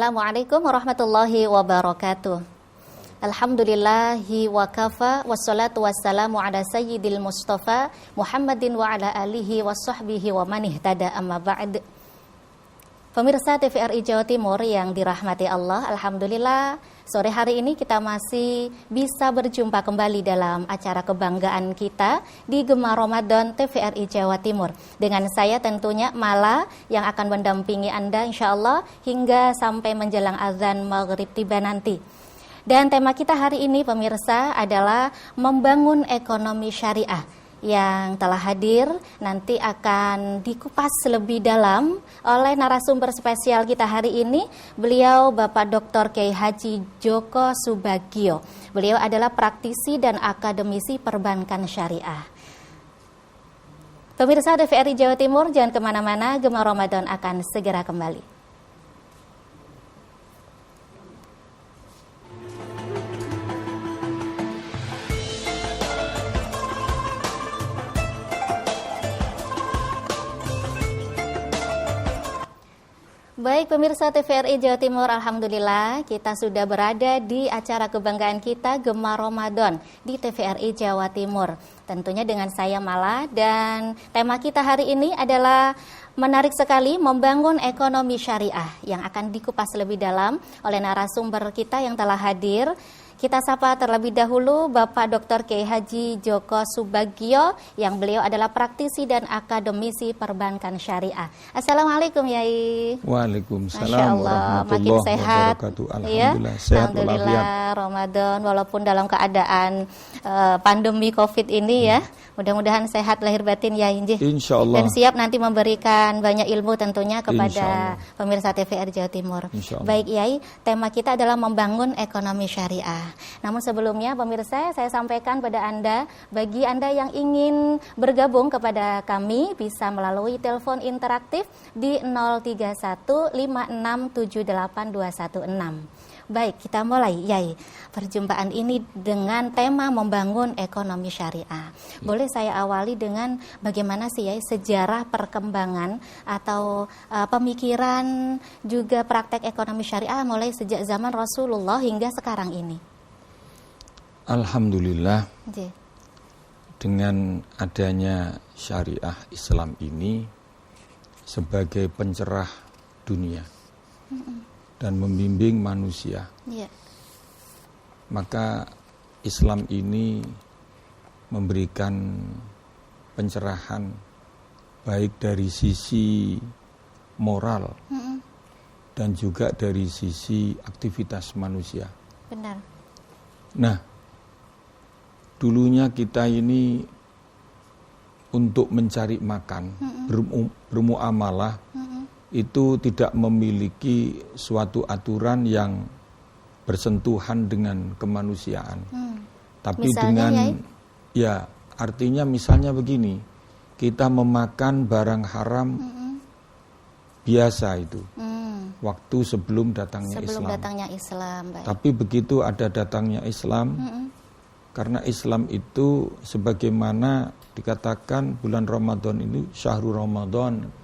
Assalamualaikum warahmatullahi wabarakatuh. Alhamdulillahi wa kafa, wassalatu wassalamu ala sayyidil mustafa Muhammadin wa ala alihi wa sahbihi wa man ihtada amma ba'd. Pemirsa TVRI Jawa Timur yang dirahmati Allah, alhamdulillah sore hari ini kita masih bisa berjumpa kembali dalam acara kebanggaan kita di Gema Ramadan TVRI Jawa Timur. Dengan saya tentunya Mala yang akan mendampingi Anda insya Allah hingga sampai menjelang azan maghrib tiba nanti. Dan tema kita hari ini pemirsa adalah membangun ekonomi syariah. Yang telah hadir nanti akan dikupas lebih dalam oleh narasumber spesial kita hari ini. Beliau Bapak Dr. Kiai Haji Joko Subagio. Beliau adalah praktisi dan akademisi perbankan syariah. Pemirsa TVRI Jawa Timur, jangan kemana-mana, Gema Ramadan akan segera kembali. Baik pemirsa TVRI Jawa Timur, alhamdulillah kita sudah berada di acara kebanggaan kita Gema Ramadan di TVRI Jawa Timur. Tentunya dengan saya Mala, dan tema kita hari ini adalah menarik sekali, membangun ekonomi syariah, yang akan dikupas lebih dalam oleh narasumber kita yang telah hadir. Kita sapa terlebih dahulu Bapak Dr. Kiai Haji Joko Subagio yang beliau adalah praktisi dan akademisi perbankan syariah. Assalamualaikum Yai. Waalaikumsalam warahmatullahi wabarakatuh. Alhamdulillah, ya, sehat alhamdulillah Ramadan walaupun dalam keadaan pandemi Covid ini ya. Mudah-mudahan sehat lahir batin ya Injih. Insyaallah. Dan siap nanti memberikan banyak ilmu tentunya kepada pemirsa TVRI Jawa Timur. Baik Yai, tema kita adalah membangun ekonomi syariah. Namun sebelumnya pemirsa, saya sampaikan pada Anda, bagi Anda yang ingin bergabung kepada kami bisa melalui telepon interaktif di 03156782216. Baik, kita mulai Yai perjumpaan ini dengan tema membangun ekonomi syariah. Boleh saya awali dengan bagaimana sih Yai sejarah perkembangan atau pemikiran juga praktek ekonomi syariah mulai sejak zaman Rasulullah hingga sekarang ini? Alhamdulillah, dengan adanya syariah Islam ini sebagai pencerah dunia dan membimbing manusia, maka Islam ini memberikan pencerahan baik dari sisi moral dan juga dari sisi aktivitas manusia. Benar. Nah, dulunya kita ini untuk mencari makan, bermuamalah, itu tidak memiliki suatu aturan yang bersentuhan dengan kemanusiaan. Tapi misalnya, dengan artinya misalnya begini, kita memakan barang haram biasa itu. Waktu sebelum datangnya Islam. Baik. Tapi begitu ada datangnya Islam, karena Islam itu sebagaimana dikatakan bulan Ramadan ini syahrul Ramadan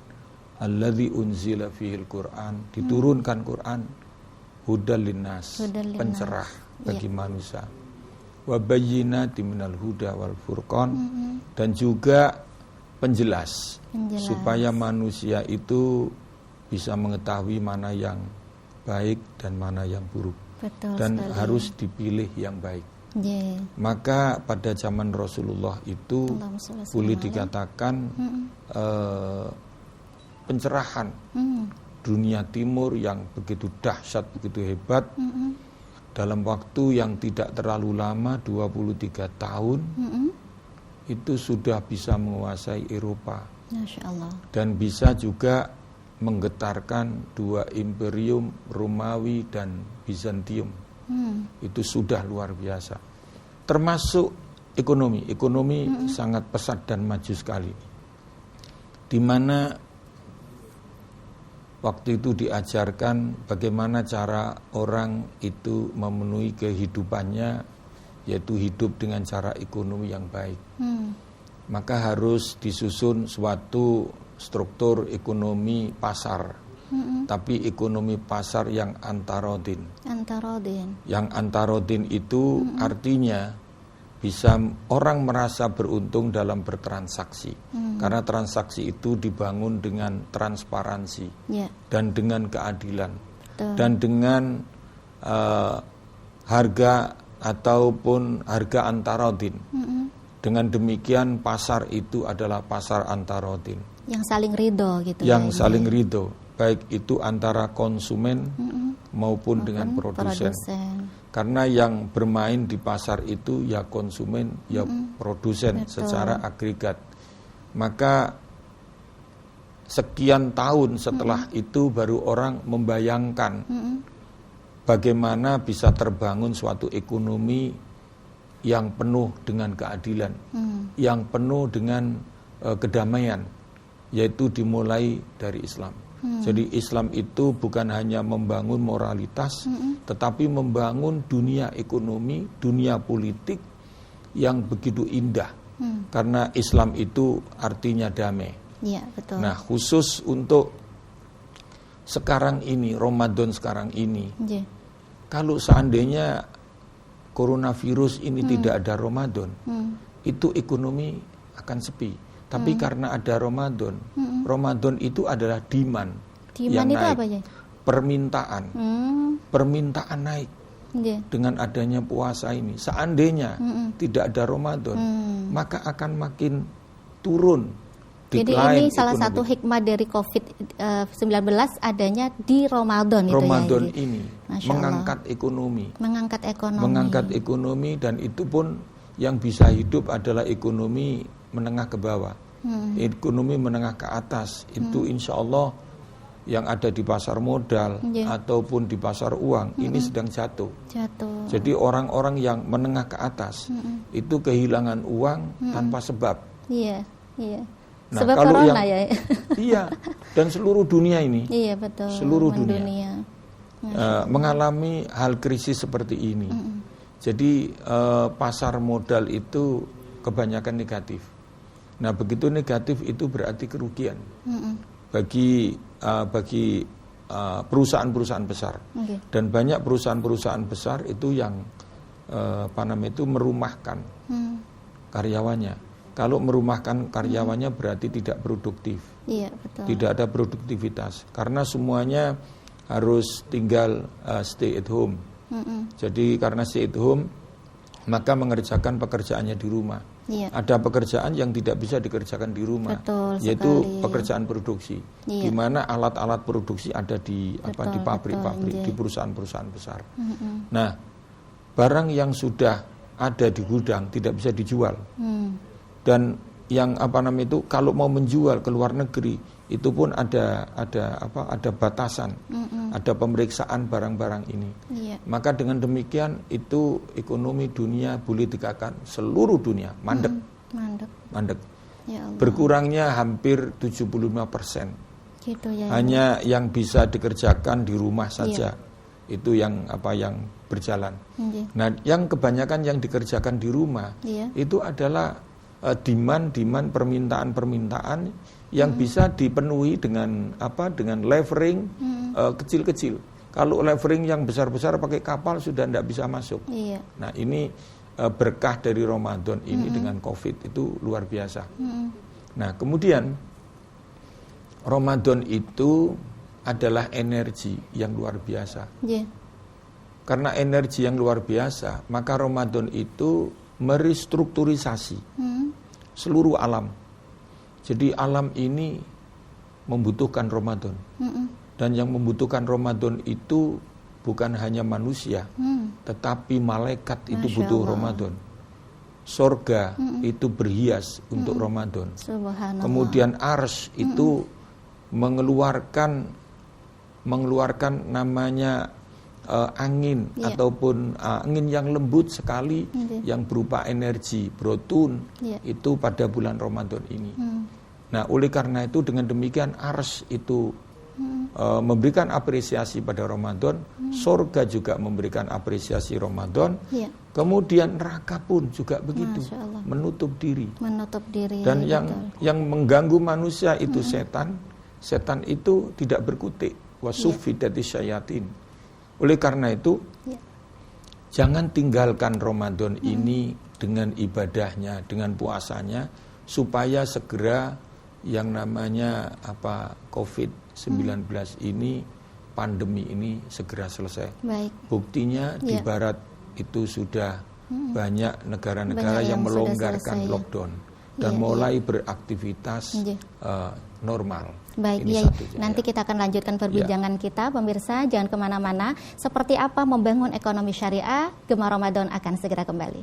alladzi unzila fihil Qur'an, diturunkan Quran hudal linnas, pencerah bagi manusia, wa bayyinatin minal huda wal furqan, dan juga penjelas supaya manusia itu bisa mengetahui mana yang baik dan mana yang buruk. Betul dan sekali. Harus dipilih yang baik. Maka pada zaman Rasulullah itu boleh dikatakan pencerahan dunia timur yang begitu dahsyat, begitu hebat, dalam waktu yang tidak terlalu lama, 23 tahun, itu sudah bisa menguasai Eropa. Masya Allah. Dan bisa juga menggetarkan dua imperium, Romawi dan Bizantium. Itu sudah luar biasa. Termasuk ekonomi sangat pesat dan maju sekali, di mana waktu itu diajarkan bagaimana cara orang itu memenuhi kehidupannya, yaitu hidup dengan cara ekonomi yang baik. Maka harus disusun suatu struktur ekonomi pasar tapi ekonomi pasar yang antarodin. Antarodin. Yang antarodin itu artinya bisa orang merasa beruntung dalam bertransaksi. Karena transaksi itu dibangun dengan transparansi dan dengan keadilan. Dan dengan harga ataupun harga antarodin. Dengan demikian pasar itu adalah pasar antarodin. Yang saling ridho gitu. Yang saling ridho, baik itu antara konsumen maupun dengan produsen. Karena yang bermain di pasar itu ya konsumen, ya produsen secara agregat. Maka sekian tahun setelah itu baru orang membayangkan bagaimana bisa terbangun suatu ekonomi yang penuh dengan keadilan, yang penuh dengan kedamaian, yaitu dimulai dari Islam. Jadi Islam itu bukan hanya membangun moralitas, tetapi membangun dunia ekonomi, dunia politik yang begitu indah. Karena Islam itu artinya damai. Ya, betul. Nah, khusus untuk sekarang ini, Ramadan sekarang ini, kalau seandainya coronavirus ini tidak ada Ramadan, itu ekonomi akan sepi. Tapi karena ada Ramadan, Ramadan itu adalah demand yang itu naik. Apa ya? Permintaan. Permintaan naik. Dengan adanya puasa ini. Seandainya tidak ada Ramadan, maka akan makin turun. Jadi ini salah satu hikmah dari COVID-19 adanya di Ramadan itu Ramadan ya, ini mengangkat ekonomi. Mengangkat ekonomi dan itu pun yang bisa hidup adalah ekonomi menengah ke bawah. Ekonomi menengah ke atas itu insya Allah yang ada di pasar modal ataupun di pasar uang ini sedang jatuh. Jadi orang-orang yang menengah ke atas itu kehilangan uang tanpa sebab. Iya. Nah, sebab kalau corona yang, iya, dan seluruh dunia ini, iya betul. Seluruh dunia. Mengalami hal krisis seperti ini. Jadi pasar modal itu kebanyakan negatif. Nah, begitu negatif itu berarti kerugian bagi perusahaan-perusahaan besar. Dan banyak perusahaan-perusahaan besar itu yang merumahkan karyawannya. Kalau merumahkan karyawannya berarti tidak produktif. Iya, betul. Tidak ada produktivitas karena semuanya harus tinggal stay at home. Jadi karena stay at home maka mengerjakan pekerjaannya di rumah. Ada pekerjaan yang tidak bisa dikerjakan di rumah, yaitu pekerjaan produksi, di mana alat-alat produksi ada di di pabrik-pabrik, di perusahaan-perusahaan besar. Nah, barang yang sudah ada di gudang tidak bisa dijual. Dan yang kalau mau menjual ke luar negeri itu pun ada batasan, ada pemeriksaan barang-barang ini. Maka dengan demikian itu ekonomi dunia boleh dikatakan seluruh dunia mandek. Ya Allah. Berkurangnya hampir 75%. Gitu ya. Hanya yang bisa dikerjakan di rumah saja. Itu yang berjalan. Nah, yang kebanyakan yang dikerjakan di rumah itu adalah demand permintaan yang bisa dipenuhi dengan levering kecil-kecil. Kalau levering yang besar-besar pakai kapal sudah tidak bisa masuk. Nah, ini berkah dari Ramadan ini dengan COVID itu luar biasa. Nah, kemudian Ramadan itu adalah energi yang luar biasa. Karena energi yang luar biasa, maka Ramadan itu merestrukturisasi seluruh alam. Jadi alam ini membutuhkan Ramadan. Dan yang membutuhkan Ramadan itu bukan hanya manusia, tetapi malaikat itu butuh Ramadan. Sorga itu berhias untuk Ramadan. Kemudian Arsy itu mengeluarkan namanya angin ataupun angin yang lembut sekali yang berupa energi protun itu pada bulan Ramadan ini. Nah, oleh karena itu dengan demikian Arsy itu memberikan apresiasi pada Ramadan, surga juga memberikan apresiasi Ramadan. Kemudian neraka pun juga begitu, menutup diri. Dan yang mengganggu manusia itu setan itu tidak berkutik. wa suffidati syayatin. Oleh karena itu, jangan tinggalkan Ramadan ini dengan ibadahnya, dengan puasanya, supaya segera yang namanya COVID-19 ini, pandemi ini segera selesai. Baik. Buktinya di Barat itu sudah banyak negara-negara yang melonggarkan lockdown dan mulai beraktivitas normal. Baik, Yai. Nanti kita akan lanjutkan perbincangan kita, pemirsa. Jangan kemana-mana. Seperti apa membangun ekonomi syariah, Gema Ramadan akan segera kembali.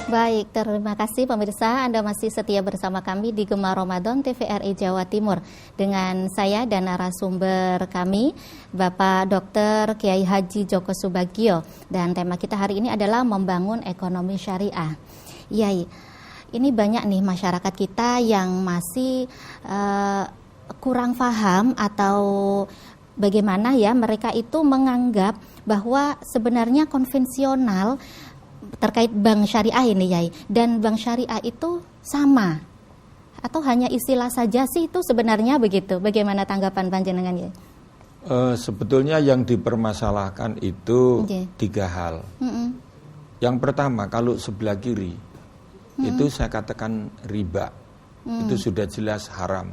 Baik, terima kasih pemirsa, Anda masih setia bersama kami di Gema Ramadan TVRI Jawa Timur dengan saya dan narasumber kami Bapak Dr. Kiai Haji Joko Subagio, dan tema kita hari ini adalah membangun ekonomi syariah. Yai, ini banyak nih masyarakat kita yang masih kurang paham atau bagaimana ya mereka itu menganggap bahwa sebenarnya konvensional terkait bank syariah ini, Yai, dan bank syariah itu sama atau hanya istilah saja sih, itu sebenarnya begitu? Bagaimana tanggapan panjenengan, Yai? Sebetulnya yang dipermasalahkan itu tiga hal. Yang pertama, kalau sebelah kiri itu saya katakan riba, itu sudah jelas haram.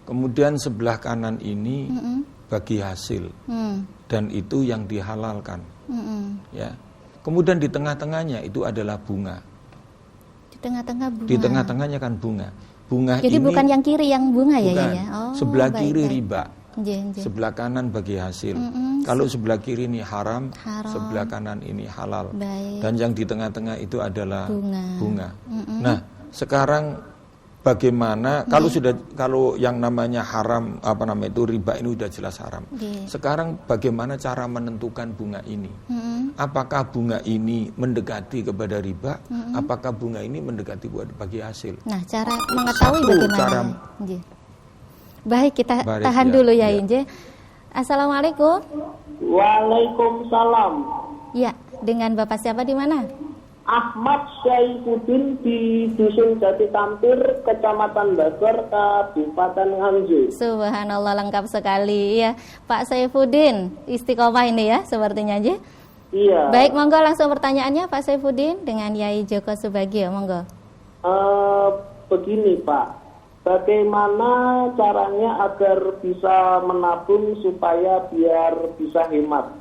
Kemudian sebelah kanan ini bagi hasil, dan itu yang dihalalkan. Ya. Kemudian di tengah-tengahnya itu adalah bunga. Di tengah-tengah bunga. Di tengah-tengahnya kan bunga. Bunga jadi ini bukan yang kiri yang bunga ya, bukan. Ya. Oh, sebelah kiri riba. Jen. Sebelah kanan bagi hasil. Kalau sebelah kiri ini haram, sebelah kanan ini halal. Baik. Dan yang di tengah-tengah itu adalah bunga. Mm-mm. Nah, sekarang bagaimana kalau yang namanya haram itu riba ini sudah jelas haram. Sekarang bagaimana cara menentukan bunga ini? Apakah bunga ini mendekati kepada riba? Apakah bunga ini mendekati bagi hasil? Nah, cara mengetahui bagaimana? Baik, kita tahan dulu ya, Inje. Assalamualaikum. Waalaikumsalam. Ya, dengan Bapak siapa di mana? Ahmad Syaifuddin di Dusun Jati Tampir, Kecamatan Bagar, Kabupaten Nganjuk. Subhanallah, lengkap sekali ya, Pak Syaifuddin. Istiqomah ini ya, sepertinya aja. Iya. Baik, monggo langsung pertanyaannya Pak Syaifuddin dengan Yai Joko Subagio, monggo. Begini Pak, bagaimana caranya agar bisa menabung supaya biar bisa hemat?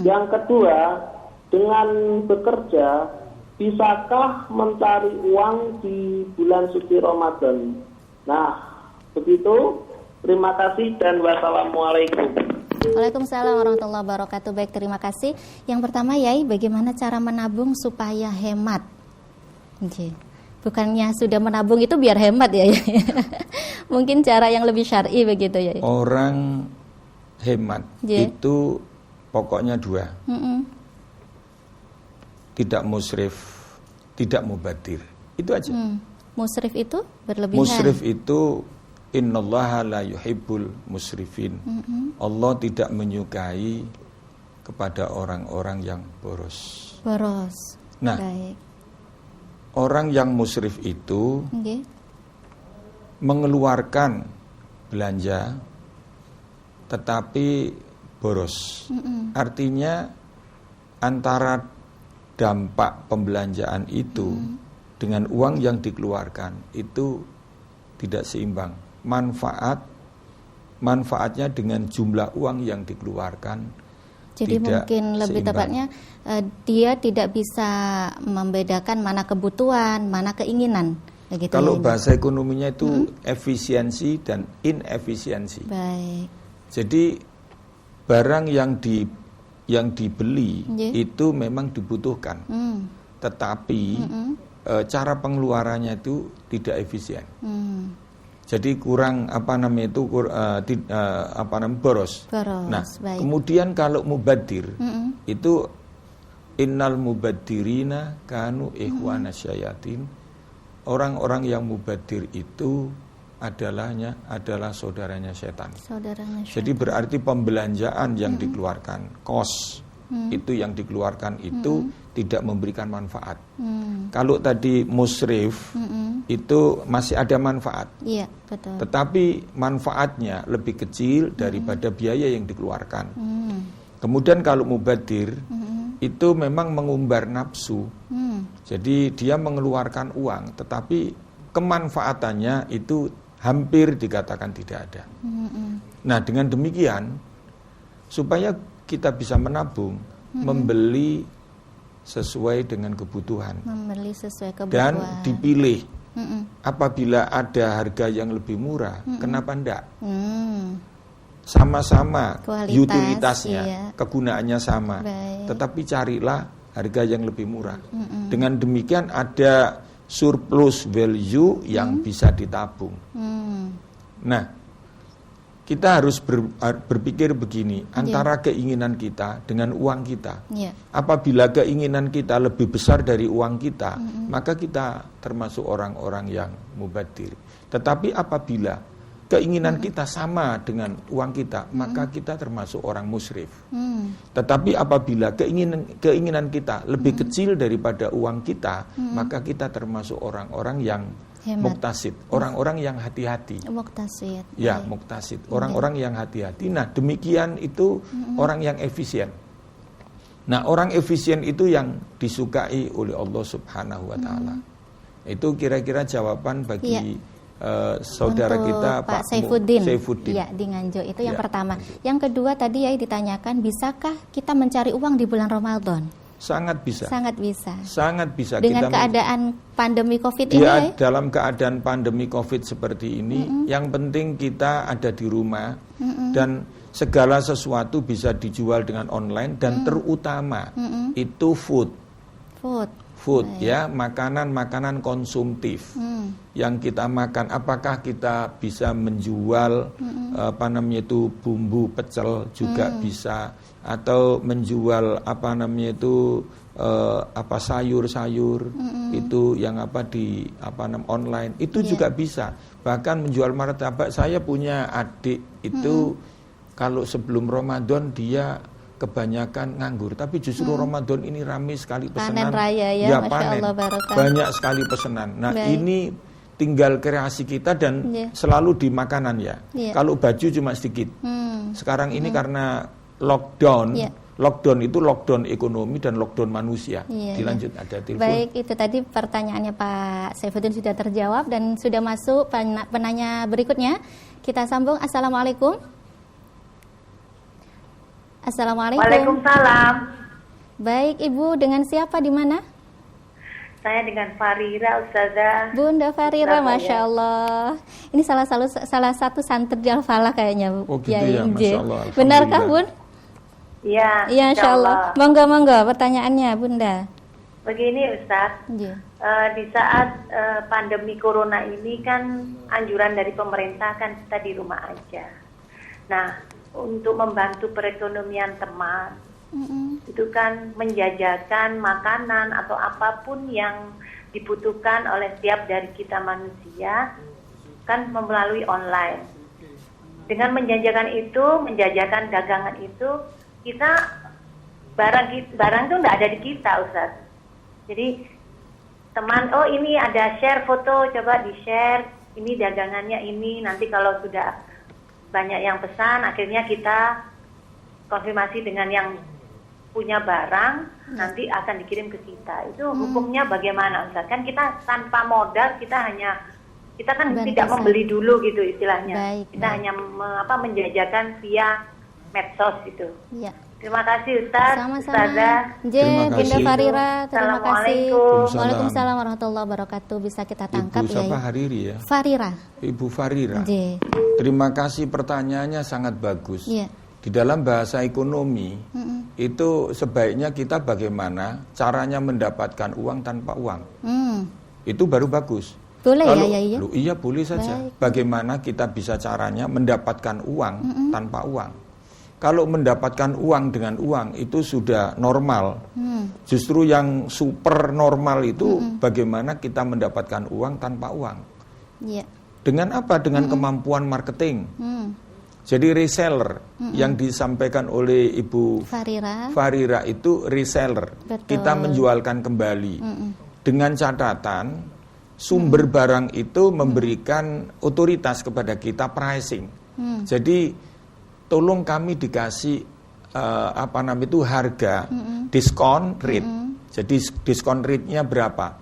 Yang kedua, dengan bekerja, bisakah mencari uang di bulan suci Ramadan? Nah, begitu. Terima kasih dan wassalamualaikum. Waalaikumsalam warahmatullahi wabarakatuh. Baik, terima kasih. Yang pertama, Yai, bagaimana cara menabung supaya hemat? Bukannya sudah menabung itu biar hemat ya, Yai? Mungkin cara yang lebih syar'i begitu, Yai. Orang hemat itu pokoknya dua. Tidak musrif, tidak mubadir. Itu aja. Musrif itu berlebihan. Musrif itu innallaha la yuhibbul musrifin. Allah tidak menyukai kepada orang-orang yang boros. Boros. Nah, baik. Orang yang musrif itu mengeluarkan belanja tetapi boros. Artinya antara dampak pembelanjaan itu dengan uang yang dikeluarkan itu tidak seimbang. Manfaatnya dengan jumlah uang yang dikeluarkan. Jadi mungkin lebih tepatnya dia tidak bisa membedakan mana kebutuhan, mana keinginan. Begitu. Kalau bahasa ekonominya itu efisiensi dan inefisiensi. Baik. Jadi barang yang dibeli itu memang dibutuhkan, tetapi cara pengeluarannya itu tidak efisien. Jadi kurang boros. Nah, baik. Kemudian kalau mubadir itu innal mubadirina kanu ikhwana syayatin. Orang-orang yang mubadir itu adalah saudaranya setan. Jadi berarti pembelanjaan yang dikeluarkan, kos itu yang dikeluarkan itu tidak memberikan manfaat. Kalau tadi musrif itu masih ada manfaat. Iya, betul. Tetapi manfaatnya lebih kecil daripada biaya yang dikeluarkan. Kemudian kalau mubadir itu memang mengumbar nafsu. Jadi dia mengeluarkan uang, tetapi kemanfaatannya itu hampir dikatakan tidak ada. Nah, dengan demikian supaya kita bisa menabung, membeli sesuai dengan kebutuhan. Membeli sesuai kebutuhan. Dan dipilih. Apabila ada harga yang lebih murah, kenapa enggak? Sama-sama Kualitas, utilitasnya, iya. kegunaannya sama. Baik. Tetapi carilah harga yang lebih murah. Dengan demikian ada surplus value yang bisa ditabung. Nah, kita harus berpikir begini, antara keinginan kita dengan uang kita. Apabila keinginan kita lebih besar dari uang kita, maka kita termasuk orang-orang yang mubadir. Tetapi apabila keinginan kita sama dengan uang kita, maka kita termasuk orang musrif. Tetapi apabila keinginan kita lebih kecil daripada uang kita, maka kita termasuk orang-orang yang muktasid, orang-orang yang hati-hati. Muktasid. Ya, muktasid, orang-orang yang hati-hati. Nah, demikian itu orang yang efisien. Nah, orang efisien itu yang disukai oleh Allah Subhanahu wa taala. Itu kira-kira jawaban bagi saudara untuk kita Pak Saifuddin. Ya, di Nganjuk itu yang pertama. Yang kedua tadi ya ditanyakan, bisakah kita mencari uang di bulan Ramadan? Sangat bisa. Sangat bisa. Sangat bisa. Dengan kita keadaan pandemi Covid ini ya? Dalam keadaan pandemi Covid seperti ini, yang penting kita ada di rumah dan segala sesuatu bisa dijual dengan online dan terutama itu food ya, makanan konsumtif yang kita makan. Apakah kita bisa menjual bumbu pecel juga bisa, atau menjual sayur-sayur itu yang di online itu juga bisa. Bahkan menjual martabak. Saya punya adik itu kalau sebelum Ramadan dia kebanyakan nganggur, tapi justru Ramadan ini ramai sekali pesanan. Panen raya ya, Masya panen. Allah, barokah. Banyak sekali pesanan. Nah, ini tinggal kreasi kita dan selalu di makanan ya. Kalau baju cuma sedikit. Sekarang ini karena lockdown, lockdown itu lockdown ekonomi dan lockdown manusia. Dilanjut ada telepon. Baik, itu tadi pertanyaannya Pak Saifuddin sudah terjawab dan sudah masuk penanya berikutnya. Kita sambung. Assalamualaikum. Assalamualaikum. Waalaikumsalam. Baik, Ibu, dengan siapa di mana? Saya dengan Farira, Ustazah. Bunda Farira, Masya Allah. Ini salah satu santri di Al-Falah kayaknya, Bu. Oh gitu ya, Masya Allah. Benarkah, Bun? Iya, Insya Allah. Monggo, pertanyaannya, Bunda. Begini, Ustaz. Di saat pandemi Corona ini kan anjuran dari pemerintah kan kita di rumah aja. Nah, untuk membantu perekonomian teman, itu kan menjajakan makanan atau apapun yang dibutuhkan oleh setiap dari kita manusia kan melalui online. Dengan menjajakan dagangan itu, kita barang itu nggak ada di kita, Ustaz. Jadi teman, oh ini ada share foto, coba di share, ini dagangannya ini, nanti kalau sudah banyak yang pesan, akhirnya kita konfirmasi dengan yang punya barang, nanti akan dikirim ke kita. Itu hukumnya bagaimana, Ustaz? Kan kita tanpa modal, kita kan tidak membeli dulu gitu istilahnya. Kita hanya menjajakan via medsos gitu. Iya. Terima kasih Ustaz. Sama-sama. Bunda Farira, terima kasih. Waalaikumsalam warahmatullahi wabarakatuh. Bisa kita tangkap Ibu siapa Hariri ya? Farira. Ibu Farira. Terima kasih, pertanyaannya sangat bagus. Di dalam bahasa ekonomi itu sebaiknya kita bagaimana caranya mendapatkan uang tanpa uang. Itu baru bagus. Boleh ya? Iya boleh saja. Bagaimana kita bisa caranya mendapatkan uang tanpa uang. Kalau mendapatkan uang dengan uang itu sudah normal. Justru yang super normal itu bagaimana kita mendapatkan uang tanpa uang. Dengan apa? Dengan kemampuan marketing. Jadi reseller yang disampaikan oleh Ibu Farira itu reseller. Betul. Kita menjualkan kembali. Dengan catatan sumber barang itu memberikan otoritas kepada kita pricing. Jadi tolong kami dikasih harga diskon rate. Jadi diskon rate-nya berapa?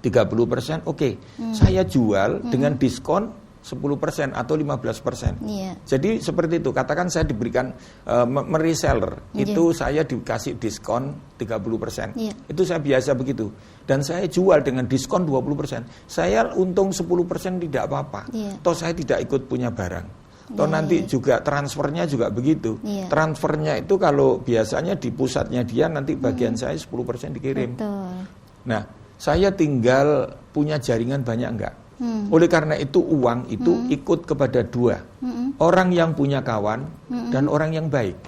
30%. Oke. Saya jual dengan diskon 10% atau 15%. Jadi seperti itu. Katakan saya diberikan mereseller, itu saya dikasih diskon 30%. Itu saya biasa begitu. Dan saya jual dengan diskon 20%. Saya untung 10% tidak apa-apa. Toh saya tidak ikut punya barang. Toh nanti juga transfernya juga begitu. Transfernya itu kalau biasanya di pusatnya dia, nanti bagian saya 10% dikirim. Betul. Nah, saya tinggal punya jaringan banyak enggak? Oleh karena itu uang itu ikut kepada dua, orang yang punya kawan dan orang yang baik.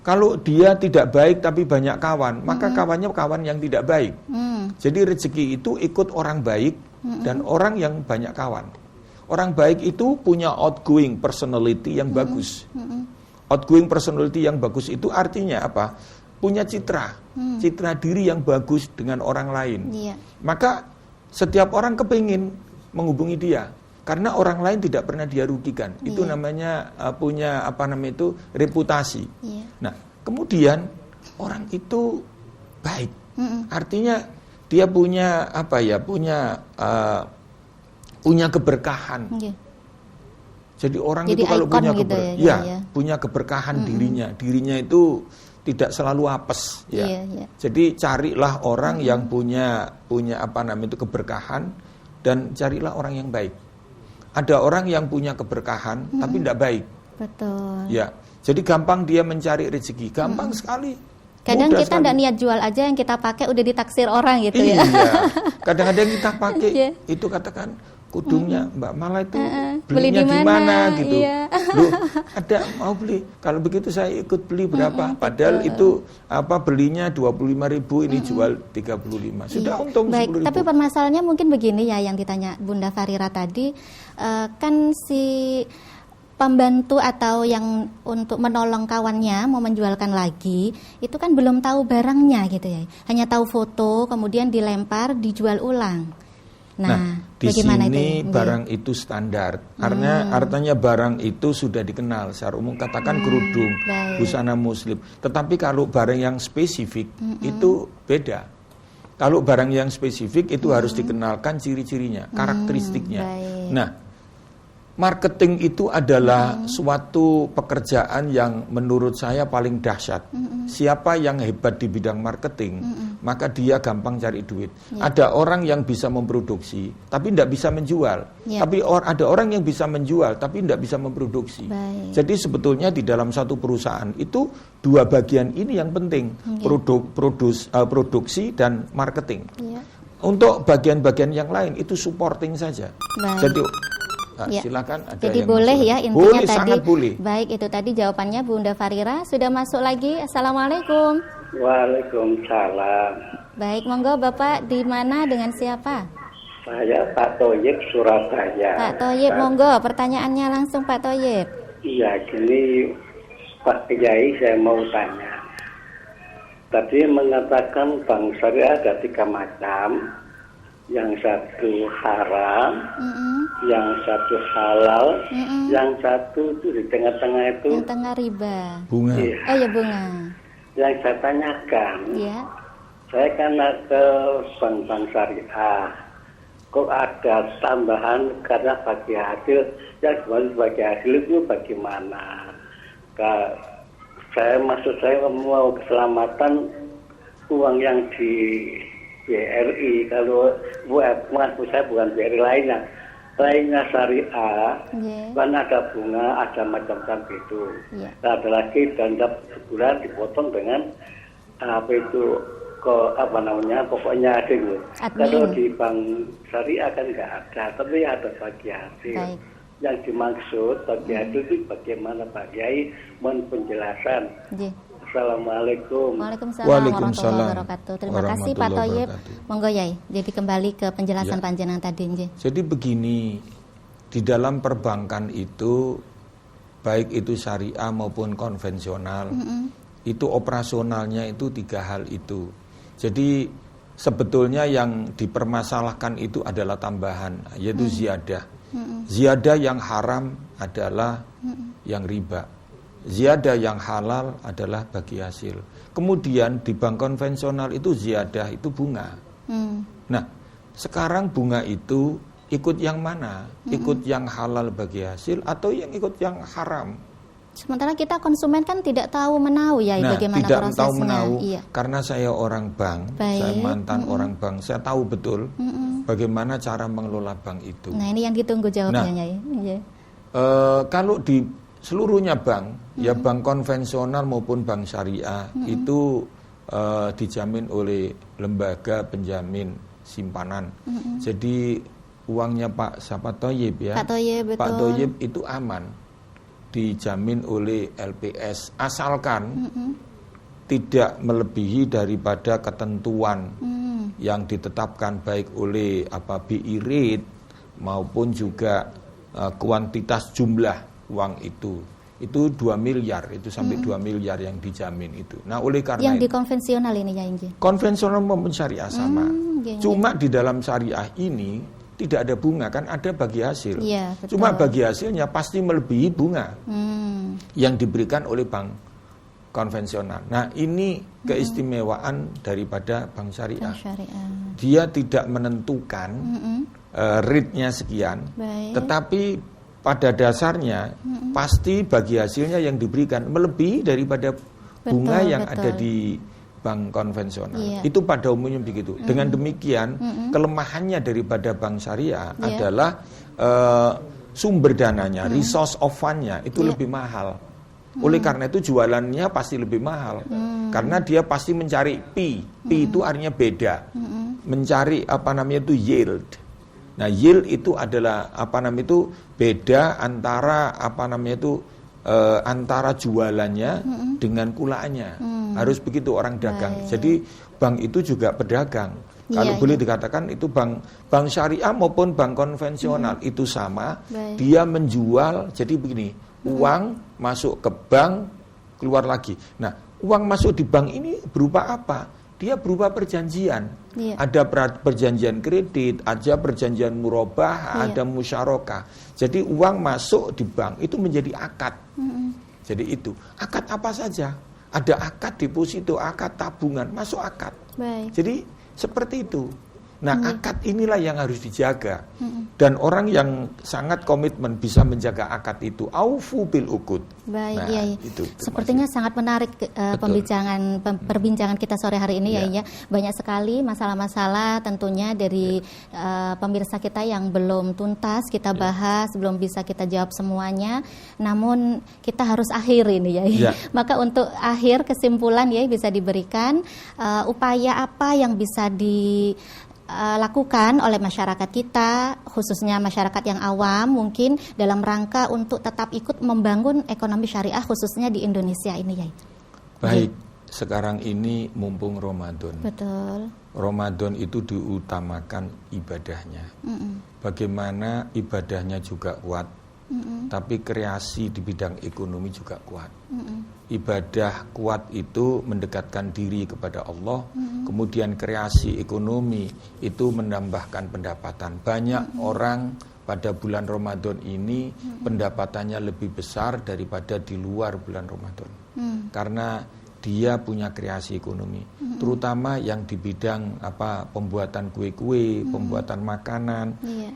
Kalau dia tidak baik tapi banyak kawan, maka kawannya kawan yang tidak baik. Jadi rezeki itu ikut orang baik dan orang yang banyak kawan. Orang baik itu punya outgoing personality yang bagus. Outgoing personality yang bagus itu artinya apa? Punya citra diri yang bagus dengan orang lain. Maka setiap orang kepingin menghubungi dia karena orang lain tidak pernah dia rugikan. Itu namanya punya reputasi. Nah, kemudian orang itu baik. Artinya dia punya punya keberkahan. Jadi orang itu kalau punya punya keberkahan dirinya itu tidak selalu apes ya. Jadi carilah orang yang punya keberkahan dan carilah orang yang baik. Ada orang yang punya keberkahan tapi tidak baik. Betul. Ya. Jadi gampang dia mencari rezeki, gampang sekali. Kadang kita tidak niat jual aja, yang kita pakai udah ditaksir orang gitu ya. Kadang-kadang kita pakai itu katakan kudungnya Mbak Mala itu belinya di mana gitu. Loh, ada mau beli. Kalau begitu saya ikut beli berapa? Padahal itu belinya 25.000, ini jual 35. Sudah untung 10.000. Tapi permasalahannya mungkin begini ya, yang ditanya Bunda Farira tadi, kan si pembantu atau yang untuk menolong kawannya mau menjualkan lagi, itu kan belum tahu barangnya gitu ya. Hanya tahu foto, kemudian dilempar, dijual ulang. Nah, di sini barang itu standar. Artinya barang itu sudah dikenal. Secara umum katakan kerudung, busana muslim. Tetapi kalau barang yang spesifik itu beda. Kalau barang yang spesifik itu harus dikenalkan ciri-cirinya, karakteristiknya. Nah, marketing itu adalah suatu pekerjaan yang menurut saya paling dahsyat. Siapa yang hebat di bidang marketing, maka dia gampang cari duit. Ada orang yang bisa memproduksi, tapi tidak bisa menjual. Tapi ada orang yang bisa menjual, tapi tidak bisa memproduksi. Jadi sebetulnya di dalam satu perusahaan itu dua bagian ini yang penting, produksi dan marketing. Untuk bagian-bagian yang lain itu supporting saja. Jadi silakan. Jadi boleh ya intinya boleh, tadi. Sangat boleh. Baik, itu tadi jawabannya Bunda Farira. Sudah masuk lagi. Assalamualaikum. Waalaikumsalam. Baik, monggo Bapak, di mana dengan siapa? Saya Pak Toyib, Surabaya. Pak Toyib, monggo pertanyaannya langsung Pak Toyib. Iya, gini Pak Kiai, saya mau tanya. Tadi mengatakan bank syariah ada 3 macam. Yang satu haram, yang satu halal, yang satu itu di tengah-tengah itu. Yang tengah riba. Bunga. Oh ya, bunga. Yang saya tanyakan, saya kan ke bank syariah, kok ada tambahan karena bagi hasil, yang bagi hasil itu bagaimana? Maksud saya mau keselamatan uang yang di BRI, kalau saya bukan BRI lainnya syariah, kan ada bunga, ada macam-macam itu. Ada lagi dana sebulan dipotong dengan pokoknya ada itu. Kalau di bank syariah kan nggak ada, tapi ada bagi hasil. Yang dimaksud bagi hasil itu bagaimana Pak Kiai? Mohon penjelasan. Assalamualaikum. Waalaikumsalam warahmatullahi wabarakatuh. Terima kasih Pak Toyib. Monggo Yai. Jadi kembali ke penjelasan panjenengan tadi. Jadi begini, di dalam perbankan itu baik itu syariah maupun konvensional, itu operasionalnya itu 3 hal itu. Jadi sebetulnya yang dipermasalahkan itu adalah tambahan, yaitu ziyadah. Ziyadah yang haram adalah yang riba. Ziyadah yang halal adalah bagi hasil. Kemudian di bank konvensional itu ziyadah itu bunga. Nah, sekarang bunga itu ikut yang mana? Ikut yang halal bagi hasil atau yang ikut yang haram? Sementara kita konsumen kan tidak tahu menahu ya bagaimana tidak prosesnya. Tahu menahu, karena saya orang bank, saya mantan orang bank, saya tahu betul bagaimana cara mengelola bank itu. Nah, ini yang ditunggu jawabannya ya. Kalau di seluruhnya bank, ya bank konvensional maupun bank syariah itu dijamin oleh lembaga penjamin simpanan. Jadi uangnya Pak Thoyib ya, Pak Thoyib itu aman, dijamin oleh LPS asalkan tidak melebihi daripada ketentuan yang ditetapkan baik oleh BI rate maupun juga kuantitas jumlah uang itu 2 miliar, itu sampai 2 miliar yang dijamin itu. Nah, oleh karena yang di konvensional ini ya Inji. Konvensional maupun syariah sama. Cuma di dalam syariah ini tidak ada bunga, kan ada bagi hasil. Ya, cuma bagi hasilnya pasti melebihi bunga yang diberikan oleh bank konvensional. Nah, ini keistimewaan daripada bank syariah. Dia tidak menentukan rate-nya sekian, tetapi pada dasarnya pasti bagi hasilnya yang diberikan melebihi daripada bunga yang ada di bank konvensional. Itu pada umumnya begitu. Dengan demikian kelemahannya daripada bank syariah adalah sumber dananya, resource of fund-nya itu lebih mahal. Oleh karena itu jualannya pasti lebih mahal. Karena dia pasti mencari P itu artinya beda. Mencari itu yield. Nah, yield itu adalah itu beda antara antara jualannya dengan kulaannya. Harus begitu orang dagang. Jadi bank itu juga pedagang. Kalau boleh dikatakan itu bank syariah maupun bank konvensional itu sama. Dia menjual, jadi begini, uang masuk ke bank, keluar lagi. Nah, uang masuk di bank ini berupa apa? Dia berupa perjanjian. Ada perjanjian kredit, ada perjanjian murabah, ada musyarakah. Jadi uang masuk di bank itu menjadi akad. Jadi itu akad apa saja? Ada akad deposito, akad tabungan, masuk akad. Jadi seperti itu. Nah, akad inilah yang harus dijaga. Dan orang yang sangat komitmen bisa menjaga akad itu. Aufu bil uqud. Baik, itu. Sepertinya sangat menarik perbincangan kita sore hari ini ya. Banyak sekali masalah-masalah tentunya dari pemirsa kita yang belum tuntas kita bahas, belum bisa kita jawab semuanya. Namun kita harus akhiri ini ya. Maka untuk akhir kesimpulan bisa diberikan upaya apa yang bisa lakukan oleh masyarakat kita, khususnya masyarakat yang awam mungkin dalam rangka untuk tetap ikut membangun ekonomi syariah khususnya di Indonesia ini ya. Baik, sekarang ini mumpung Ramadan. Betul. Ramadan itu diutamakan ibadahnya. Bagaimana ibadahnya juga kuat, tapi kreasi di bidang ekonomi juga kuat. Ibadah kuat itu mendekatkan diri kepada Allah, kemudian kreasi ekonomi itu menambahkan pendapatan. Banyak orang pada bulan Ramadan ini pendapatannya lebih besar daripada di luar bulan Ramadan. Karena dia punya kreasi ekonomi, terutama yang di bidang pembuatan kue-kue, pembuatan makanan,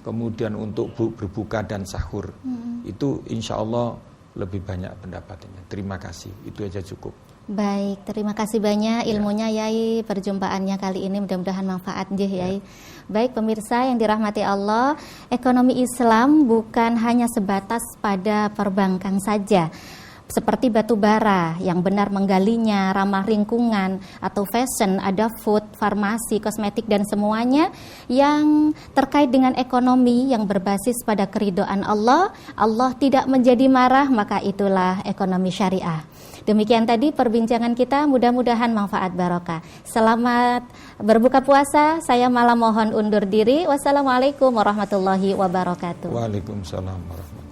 kemudian untuk berbuka dan sahur. Itu insya Allah lebih banyak pendapatannya. Terima kasih, itu aja cukup. Baik, terima kasih banyak ilmunya Yai, perjumpaannya kali ini mudah-mudahan manfaat Yai. Baik pemirsa yang dirahmati Allah, ekonomi Islam bukan hanya sebatas pada perbankan saja. Seperti batu bara yang benar menggalinya, ramah lingkungan, atau fashion, ada food, farmasi, kosmetik, dan semuanya yang terkait dengan ekonomi yang berbasis pada keridhaan Allah. Allah tidak menjadi marah, maka itulah ekonomi syariah. Demikian tadi perbincangan kita, mudah-mudahan manfaat barokah. Selamat berbuka puasa, saya malah mohon undur diri. Wassalamualaikum warahmatullahi wabarakatuh. Waalaikumsalam warahmatullahi wabarakatuh.